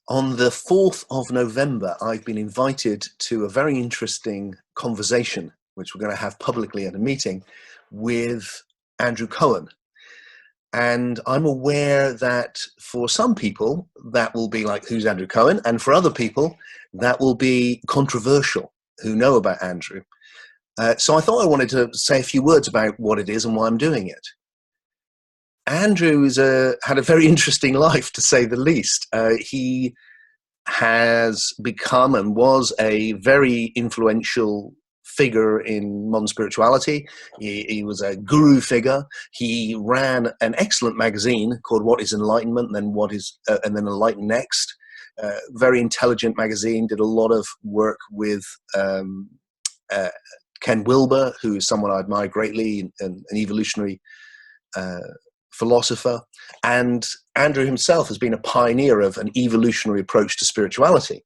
On the 4th of November, I've been invited to a very interesting conversation, which we're going to have publicly at a meeting with Andrew Cohen. And I'm aware that for some people, that will be like, who's Andrew Cohen? And for other people, that will be controversial, who know about Andrew. So I thought I wanted to say a few words about what it is and why I'm doing it. Andrew had a very interesting life, to say the least. He has become and was a very influential figure in modern spirituality. He was a guru figure. He ran an excellent magazine called What is Enlightenment, and then Enlighten Next. Very intelligent magazine. Did a lot of work with Ken Wilber, who is someone I admire greatly, an evolutionary philosopher. And Andrew himself has been a pioneer of an evolutionary approach to spirituality.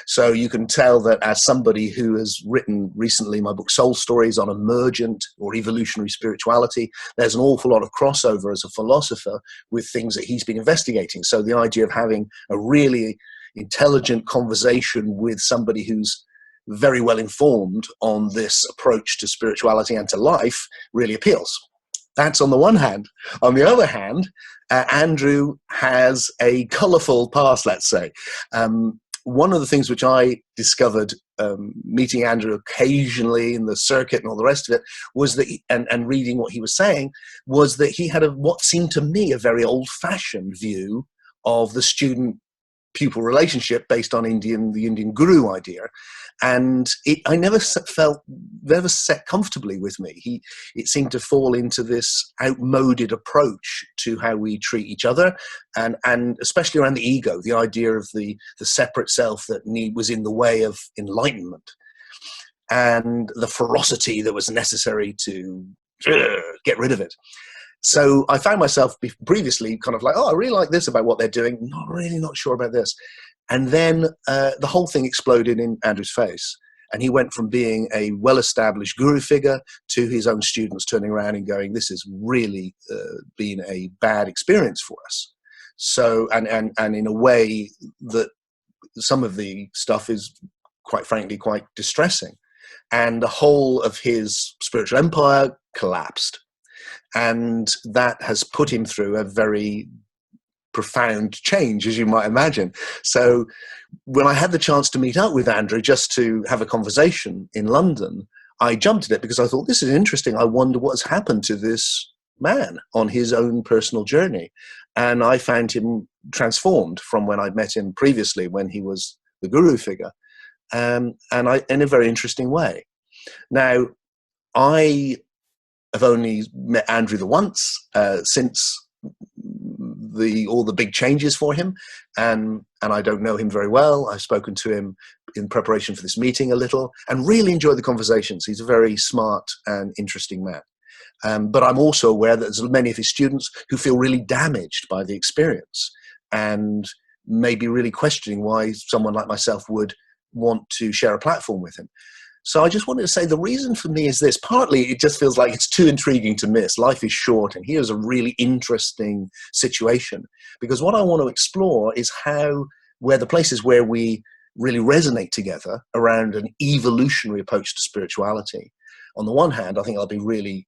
So you can tell that as somebody who has written recently my book Soul Stories on emergent or evolutionary spirituality, there's an awful lot of crossover as a philosopher with things that he's been investigating. So the idea of having a really intelligent conversation with somebody who's very well informed on this approach to spirituality and to life really appeals. That's on the one hand. On the other hand, Andrew has a colorful past, let's say. One of the things which I discovered meeting Andrew occasionally in the circuit and all the rest of it was that, and reading what he was saying, was that he had what seemed to me a very old-fashioned view of the student-pupil relationship based on the Indian guru idea. And I never sat comfortably with me. It seemed to fall into this outmoded approach to how we treat each other, and especially around the ego, the idea of the separate self that was in the way of enlightenment, and the ferocity that was necessary to get rid of it. So I found myself previously kind of like, oh, I really like this about what they're doing, not sure about this. And then the whole thing exploded in Andrew's face. And he went from being a well-established guru figure to his own students turning around and going, this has really been a bad experience for us. So, and in a way that some of the stuff is, quite frankly, quite distressing. And the whole of his spiritual empire collapsed. And that has put him through a very profound change, as you might imagine. So when I had the chance to meet up with Andrew just to have a conversation in London, I jumped at it because I thought, this is interesting. I wonder what has happened to this man on his own personal journey. And I found him transformed from when I'd met him previously, when he was the guru figure, in a very interesting way. Now, I have only met Andrew the once since all the big changes for him, and I don't know him very well. I've spoken to him in preparation for this meeting a little, and really enjoyed the conversations. He's a very smart and interesting man. But I'm also aware that there's many of his students who feel really damaged by the experience, and may be really questioning why someone like myself would want to share a platform with him. So I just wanted to say the reason for me is this. Partly, it just feels like it's too intriguing to miss. Life is short, and here's a really interesting situation. Because what I want to explore is where the places where we really resonate together around an evolutionary approach to spirituality. On the one hand, I think that'll be really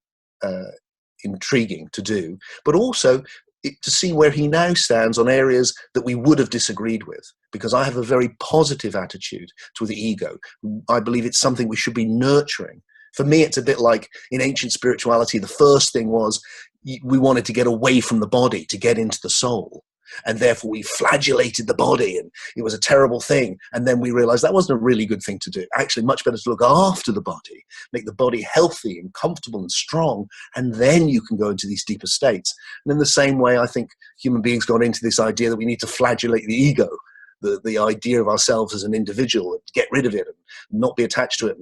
intriguing to do, but also to see where he now stands on areas that we would have disagreed with, because I have a very positive attitude to the ego. I believe it's something we should be nurturing. For me, it's a bit like in ancient spirituality, the first thing was we wanted to get away from the body to get into the soul. And therefore we flagellated the body, and it was a terrible thing. And then we realized that wasn't a really good thing to do. Actually, much better to look after the body, make the body healthy and comfortable and strong, and then you can go into these deeper states. And in the same way, I think human beings got into this idea that we need to flagellate the ego, the idea of ourselves as an individual, and get rid of it and not be attached to it.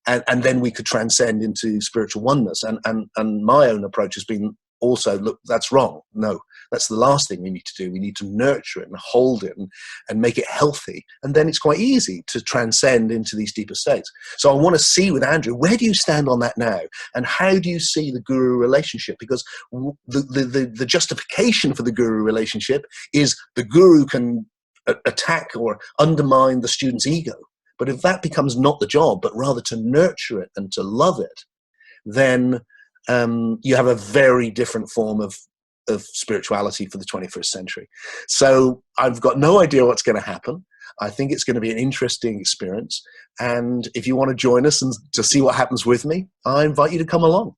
And then we could transcend into spiritual oneness. And my own approach has been also, look, that's wrong. No, that's the last thing we need to do. We need to nurture it and hold it and make it healthy. And then it's quite easy to transcend into these deeper states. So I want to see with Andrew, where do you stand on that now? And how do you see the guru relationship? Because the justification for the guru relationship is the guru can attack or undermine the student's ego. But if that becomes not the job, but rather to nurture it and to love it, then you have a very different form of spirituality for the 21st century. So I've got no idea what's going to happen. I think it's going to be an interesting experience. And if you want to join us and to see what happens with me, I invite you to come along.